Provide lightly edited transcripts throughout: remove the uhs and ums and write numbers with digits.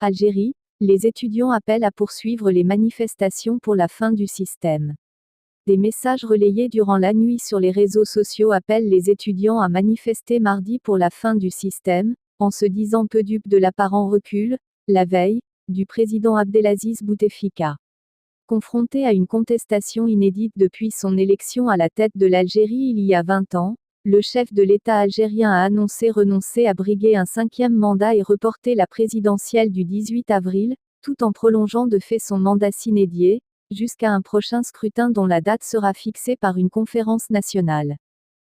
Algérie, les étudiants appellent à poursuivre les manifestations pour la fin du système. Des messages relayés durant la nuit sur les réseaux sociaux appellent les étudiants à manifester mardi pour la fin du système, en se disant peu dupes de l'apparent recul, la veille, du président Abdelaziz Bouteflika. Confronté à une contestation inédite depuis son élection à la tête de l'Algérie il y a 20 ans, le chef de l'État algérien a annoncé renoncer à briguer un 5e mandat et reporter la présidentielle du 18 avril, tout en prolongeant de fait son mandat sine die, jusqu'à un prochain scrutin dont la date sera fixée par une conférence nationale.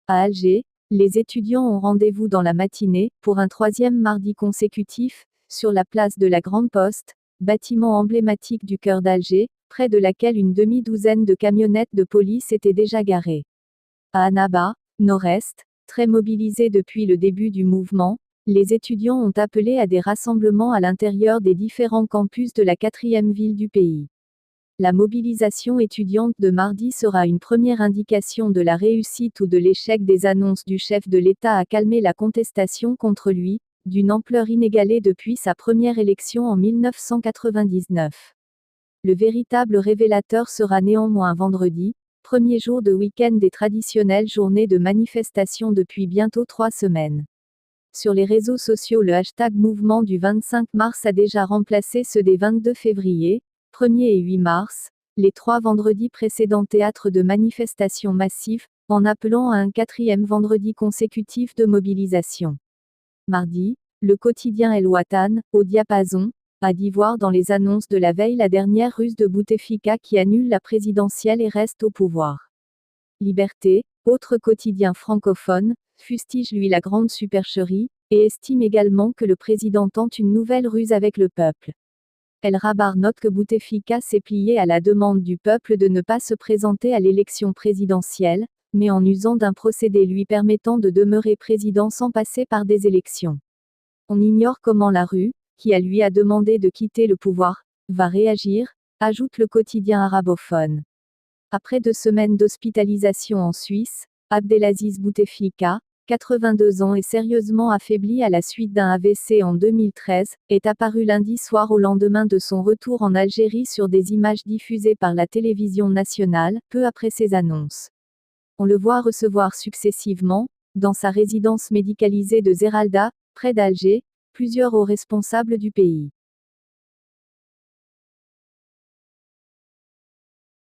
À Alger, les étudiants ont rendez-vous dans la matinée, pour un 3e mardi consécutif, sur la place de la Grande Poste, bâtiment emblématique du cœur d'Alger, près de laquelle une demi-douzaine de camionnettes de police étaient déjà garées. À Annaba, nord-est, très mobilisés depuis le début du mouvement, les étudiants ont appelé à des rassemblements à l'intérieur des différents campus de la 4e ville du pays. La mobilisation étudiante de mardi sera une première indication de la réussite ou de l'échec des annonces du chef de l'État à calmer la contestation contre lui, d'une ampleur inégalée depuis sa première élection en 1999. Le véritable révélateur sera néanmoins vendredi, premier jour de week-end des traditionnelles journées de manifestation depuis bientôt 3 semaines. Sur les réseaux sociaux, le hashtag mouvement du 25 mars a déjà remplacé ceux des 22 février, 1er et 8 mars, les 3 vendredis précédents théâtre de manifestations massives, en appelant à un 4e vendredi consécutif de mobilisation. Mardi, le quotidien El Watan, au diapason, a dit voir dans les annonces de la veille la dernière ruse de Bouteflika qui annule la présidentielle et reste au pouvoir. Liberté, autre quotidien francophone, fustige lui la grande supercherie, et estime également que le président tente une nouvelle ruse avec le peuple. El Rabar note que Bouteflika s'est plié à la demande du peuple de ne pas se présenter à l'élection présidentielle, mais en usant d'un procédé lui permettant de demeurer président sans passer par des élections. On ignore comment la rue, qui lui a demandé de quitter le pouvoir, va réagir, ajoute le quotidien arabophone. Après 2 semaines d'hospitalisation en Suisse, Abdelaziz Bouteflika, 82 ans et sérieusement affaibli à la suite d'un AVC en 2013, est apparu lundi soir au lendemain de son retour en Algérie sur des images diffusées par la télévision nationale, peu après ses annonces. On le voit recevoir successivement, dans sa résidence médicalisée de Zeralda, près d'Alger, plusieurs hauts responsables du pays.